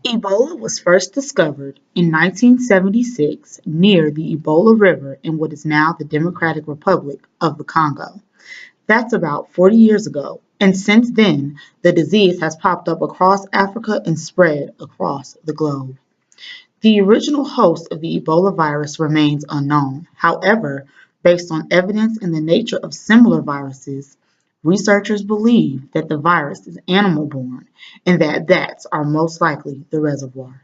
Ebola was first discovered in 1976 near the Ebola River in what is now the Democratic Republic of the Congo. That's about 40 years ago, and since then, the disease has popped up across Africa and spread across the globe. The original host of the Ebola virus remains unknown. However, based on evidence in the nature of similar viruses, researchers believe that the virus is animal-borne and that bats are most likely the reservoir.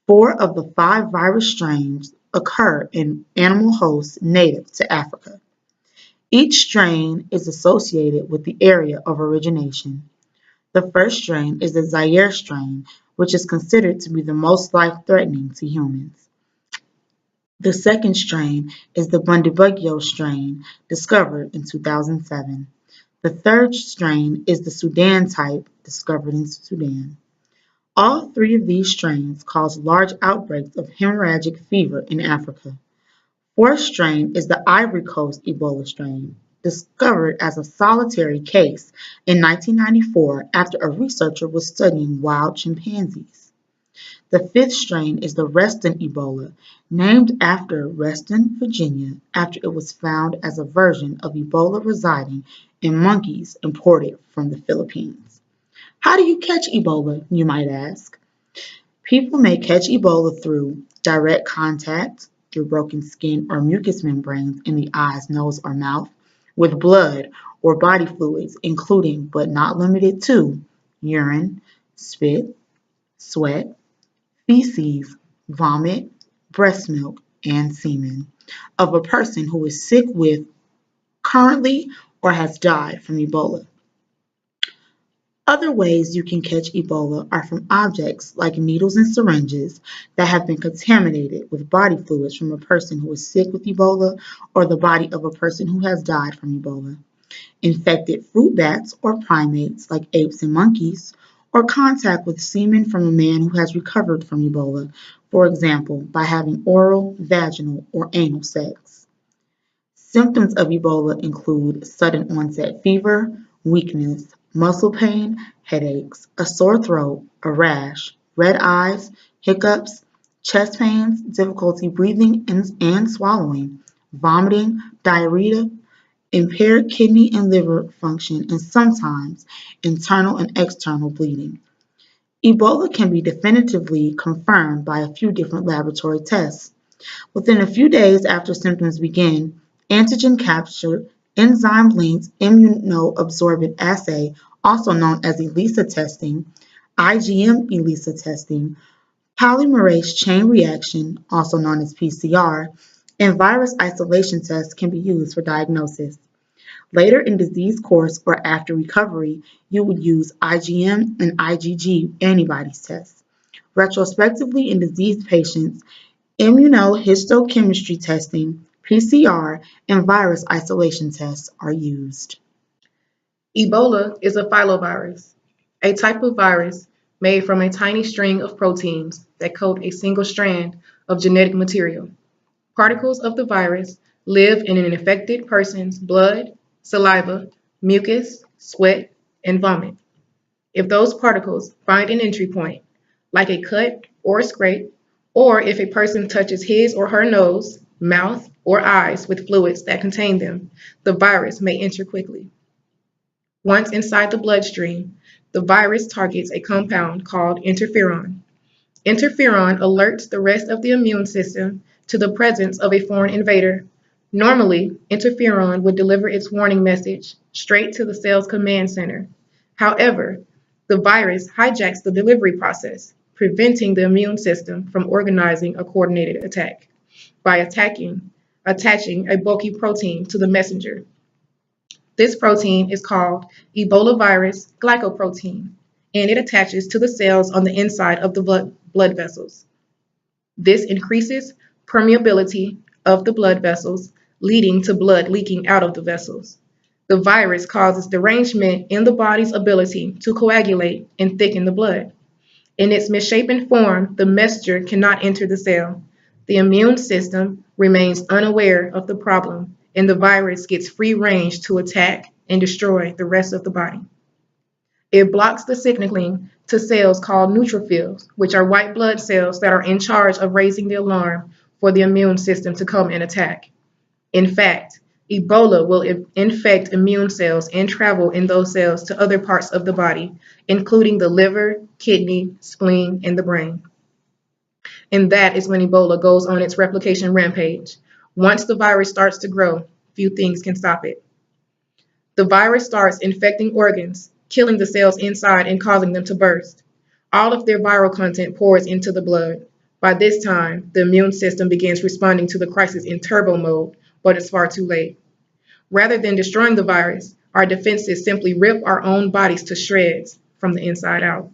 Four of the five virus strains occur in animal hosts native to Africa. Each strain is associated with the area of origination. The first strain is the Zaire strain, which is considered to be the most life-threatening to humans. The second strain is the Bundibugyo strain, discovered in 2007. The third strain is the Sudan type, discovered in Sudan. All three of these strains cause large outbreaks of hemorrhagic fever in Africa. Fourth strain is the Ivory Coast Ebola strain, discovered as a solitary case in 1994 after a researcher was studying wild chimpanzees. The fifth strain is the Reston Ebola, named after Reston, Virginia, after it was found as a version of Ebola residing in monkeys imported from the Philippines. How do you catch Ebola, you might ask? People may catch Ebola through direct contact, through broken skin or mucous membranes in the eyes, nose, or mouth, with blood or body fluids, including but not limited to urine, spit, sweat, feces, vomit, breast milk, and semen of a person who is sick with, currently, or has died from Ebola. Other ways you can catch Ebola are from objects like needles and syringes that have been contaminated with body fluids from a person who is sick with Ebola or the body of a person who has died from Ebola. Infected fruit bats or primates like apes and monkeys, or contact with semen from a man who has recovered from Ebola, for example, by having oral, vaginal, or anal sex. Symptoms of Ebola include sudden onset fever, weakness, muscle pain, headaches, a sore throat, a rash, red eyes, hiccups, chest pains, difficulty breathing and swallowing, vomiting, diarrhea, impaired kidney and liver function, and sometimes internal and external bleeding. Ebola can be definitively confirmed by a few different laboratory tests. Within a few days after symptoms begin, antigen capture enzyme-linked immunoabsorbent assay, also known as ELISA testing, IgM ELISA testing, polymerase chain reaction, also known as PCR, and virus isolation tests can be used for diagnosis. Later in disease course or after recovery, you would use IgM and IgG antibodies tests. Retrospectively in diseased patients, immunohistochemistry testing, PCR, and virus isolation tests are used. Ebola is a filovirus, a type of virus made from a tiny string of proteins that coat a single strand of genetic material. Particles of the virus live in an infected person's blood, saliva, mucus, sweat, and vomit. If those particles find an entry point, like a cut or a scrape, or if a person touches his or her nose, mouth, or eyes with fluids that contain them, the virus may enter quickly. Once inside the bloodstream, the virus targets a compound called interferon. Interferon alerts the rest of the immune system to the presence of a foreign invader. Normally, interferon would deliver its warning message straight to the cell's command center. However, the virus hijacks the delivery process, preventing the immune system from organizing a coordinated attack by attaching a bulky protein to the messenger. This protein is called Ebola virus glycoprotein, and it attaches to the cells on the inside of the blood vessels. This increases permeability of the blood vessels, leading to blood leaking out of the vessels. The virus causes derangement in the body's ability to coagulate and thicken the blood. In its misshapen form, the messenger cannot enter the cell. The immune system remains unaware of the problem, and the virus gets free range to attack and destroy the rest of the body. It blocks the signaling to cells called neutrophils, which are white blood cells that are in charge of raising the alarm for the immune system to come and attack. In fact, Ebola will infect immune cells and travel in those cells to other parts of the body, including the liver, kidney, spleen, and the brain. And that is when Ebola goes on its replication rampage. Once the virus starts to grow, few things can stop it. The virus starts infecting organs, killing the cells inside and causing them to burst. All of their viral content pours into the blood. By this time, the immune system begins responding to the crisis in turbo mode, but it's far too late. Rather than destroying the virus, our defenses simply rip our own bodies to shreds from the inside out.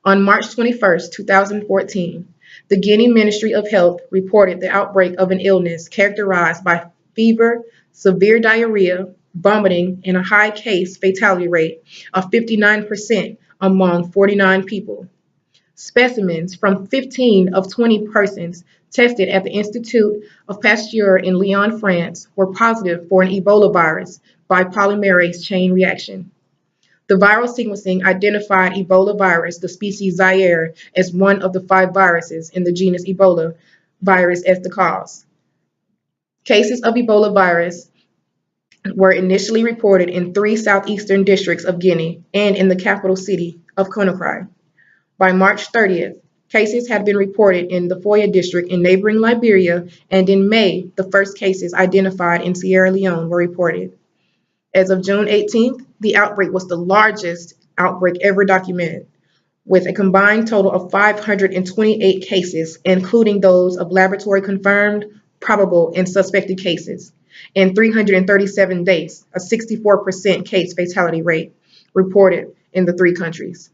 On March 21st, 2014, the Guinea Ministry of Health reported the outbreak of an illness characterized by fever, severe diarrhea, vomiting, and a high case fatality rate of 59% among 49 people. Specimens from 15 of 20 persons tested at the Institute of Pasteur in Lyon, France, were positive for an Ebola virus by polymerase chain reaction. The viral sequencing identified Ebola virus, the species Zaire, as one of the 5 viruses in the genus Ebola virus as the cause. Cases of Ebola virus were initially reported in 3 southeastern districts of Guinea and in the capital city of Conakry. By March 30th, cases had been reported in the Foya district in neighboring Liberia, and in May, the first cases identified in Sierra Leone were reported. As of June 18th, the outbreak was the largest outbreak ever documented, with a combined total of 528 cases, including those of laboratory confirmed, probable, and suspected cases, in 337 days, a 64% case fatality rate reported in the 3 countries.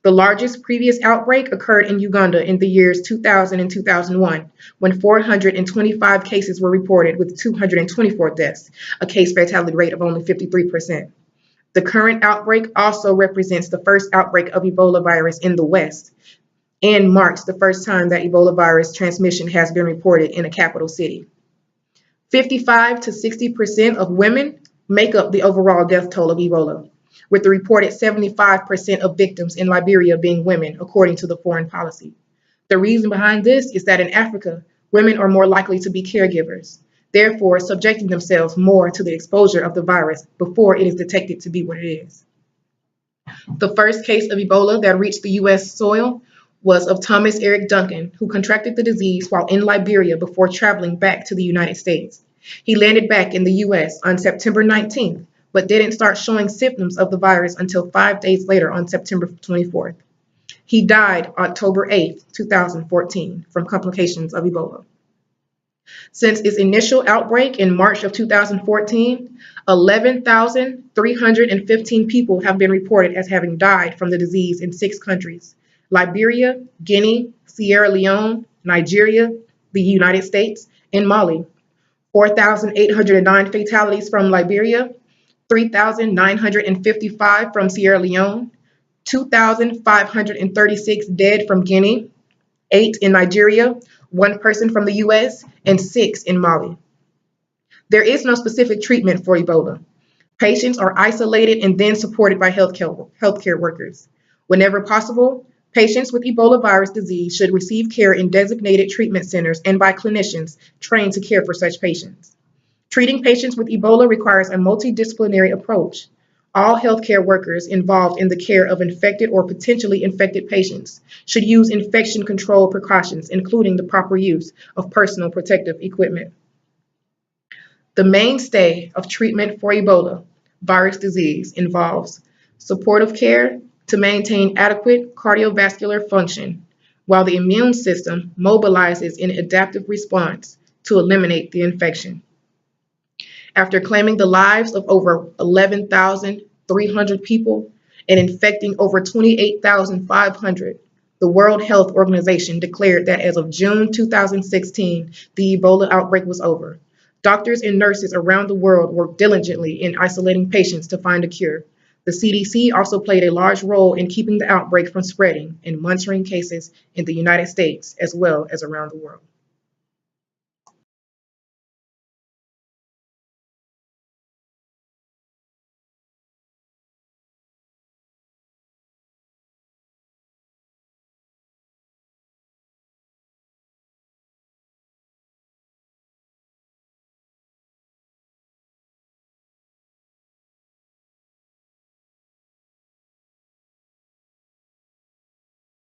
The largest previous outbreak occurred in Uganda in the years 2000 and 2001, when 425 cases were reported with 224 deaths, a case fatality rate of only 53%. The current outbreak also represents the first outbreak of Ebola virus in the West and marks the first time that Ebola virus transmission has been reported in a capital city. 55 to 60% of women make up the overall death toll of Ebola, with the reported 75% of victims in Liberia being women, according to the foreign policy. The reason behind this is that in Africa, women are more likely to be caregivers, therefore subjecting themselves more to the exposure of the virus before it is detected to be what it is. The first case of Ebola that reached the U.S. soil was of Thomas Eric Duncan, who contracted the disease while in Liberia before traveling back to the United States. He landed back in the U.S. on September 19th, but didn't start showing symptoms of the virus until 5 days later on September 24th. He died October 8th, 2014, from complications of Ebola. Since its initial outbreak in March of 2014, 11,315 people have been reported as having died from the disease in 6 countries: Liberia, Guinea, Sierra Leone, Nigeria, the United States, and Mali. 4,809 fatalities from Liberia, 3,955 from Sierra Leone, 2,536 dead from Guinea, 8 in Nigeria, 1 person from the US, and 6 in Mali. There is no specific treatment for Ebola. Patients are isolated and then supported by healthcare workers. Whenever possible, patients with Ebola virus disease should receive care in designated treatment centers and by clinicians trained to care for such patients. Treating patients with Ebola requires a multidisciplinary approach. All healthcare workers involved in the care of infected or potentially infected patients should use infection control precautions, including the proper use of personal protective equipment. The mainstay of treatment for Ebola virus disease involves supportive care to maintain adequate cardiovascular function, while the immune system mobilizes in adaptive response to eliminate the infection. After claiming the lives of over 11,300 people and infecting over 28,500, the World Health Organization declared that as of June 2016, the Ebola outbreak was over. Doctors and nurses around the world worked diligently in isolating patients to find a cure. The CDC also played a large role in keeping the outbreak from spreading and monitoring cases in the United States as well as around the world.